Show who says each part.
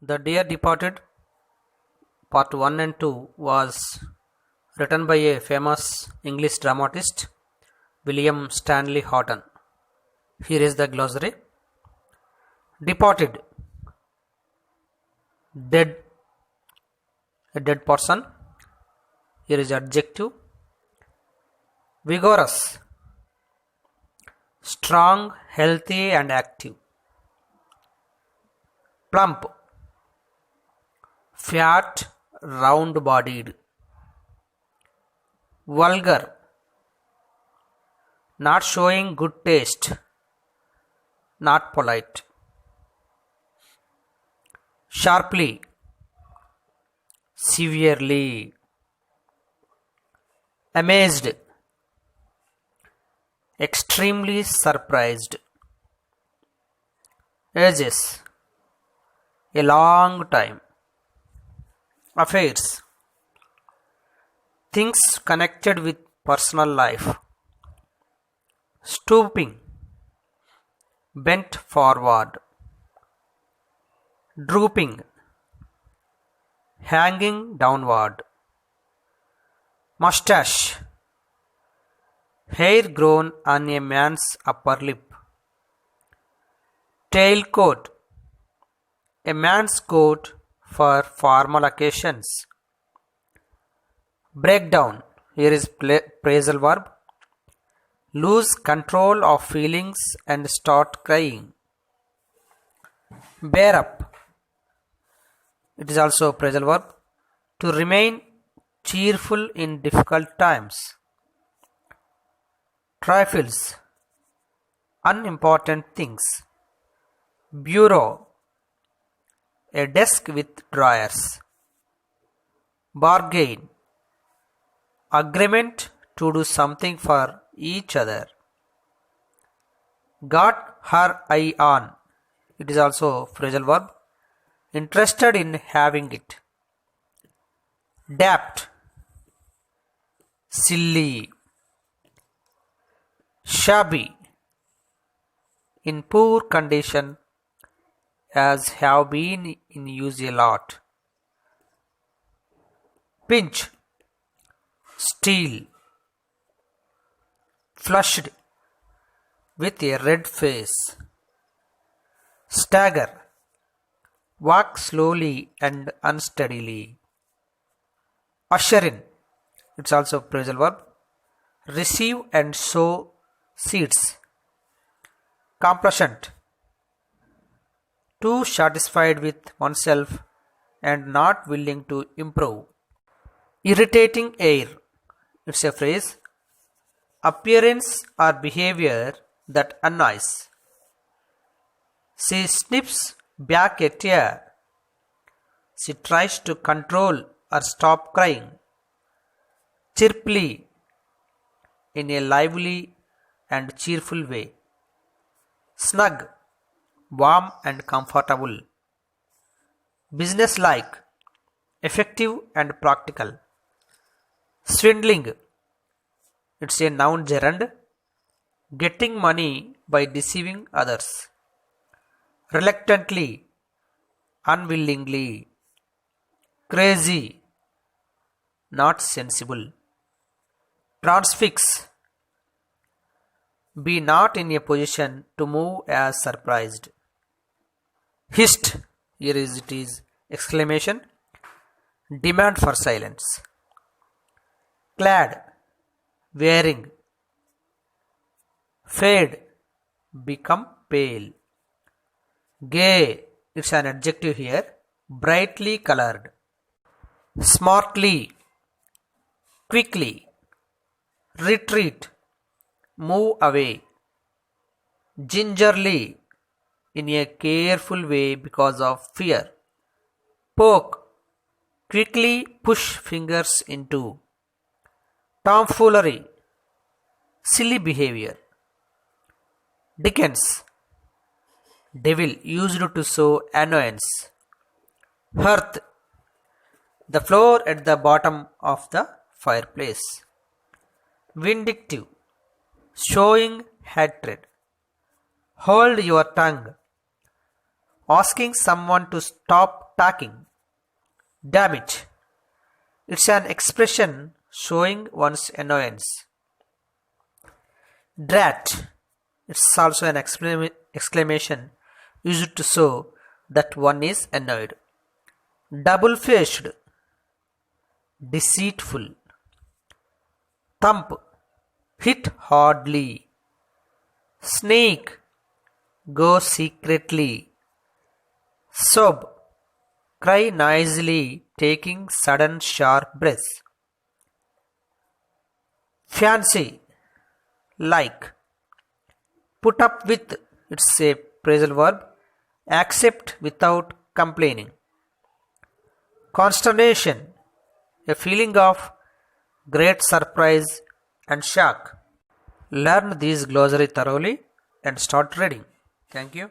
Speaker 1: The Dear Departed Part 1 and 2 was written by a famous English dramatist, William Stanley Horton. Here is the glossary. Departed, dead, a dead person. Here is adjective. Vigorous, strong, healthy and active. Plump, fat, round-bodied. Vulgar, not showing good taste, not polite. Sharply, severely. Amazed, extremely surprised. Ages, a long time. Affairs, things connected with personal life. Stooping, bent forward. Drooping, hanging downward. Mustache, hair grown on a man's upper lip. Tailcoat, a man's coat for formal occasions. Breakdown, here is phrasal verb. Lose control of feelings and start crying. Bear up, it is also a phrasal verb. To remain cheerful in difficult times. Trifles, unimportant things. Bureau, a desk with drawers. Bargain, agreement to do something for each other. Got her eye on, it is also phrasal verb. Interested in having it. Daft, silly. Shabby, in poor condition, as have been in use a lot. Pinch, steal. Flushed, with a red face. Stagger, walk slowly and unsteadily. Usher in, it's also phrasal verb. Receive and sow seeds. Complacent, too satisfied with oneself and not willing to improve. Irritating air, it's a phrase. Appearance or behavior that annoys. She snips back at you. She tries to control or stop crying. Chirpily, in a lively and cheerful way. Snug, warm and comfortable. Businesslike, effective and practical. Swindling, it's a noun gerund. Getting money by deceiving others. Reluctantly, unwillingly. Crazy, not sensible. Transfix, be not in a position to move as surprised. Hist, here it is exclamation. Demand for silence. Clad, wearing. Fade, become pale. Gay, it's an adjective here. Brightly colored. Smartly, quickly. Retreat, move away. Gingerly, in a careful way because of fear. Poke, quickly push fingers into. Tomfoolery, silly behavior. Dickens, devil used to sow annoyance. Hearth, the floor at the bottom of the fireplace. Vindictive, showing hatred. Hold your tongue. asking someone to stop talking. Damn it. It's an expression showing one's annoyance. Drat. It's also an exclamation used to show that one is annoyed. Double-faced. Deceitful. Thump. Hit hardly. Sneak. Go secretly. Sob. Cry noisily, taking sudden sharp breaths. Fancy. Like. Put up with. It's a phrasal verb. Accept without complaining. Consternation. A feeling of great surprise and shock. Learn these glossary thoroughly and start reading. Thank you.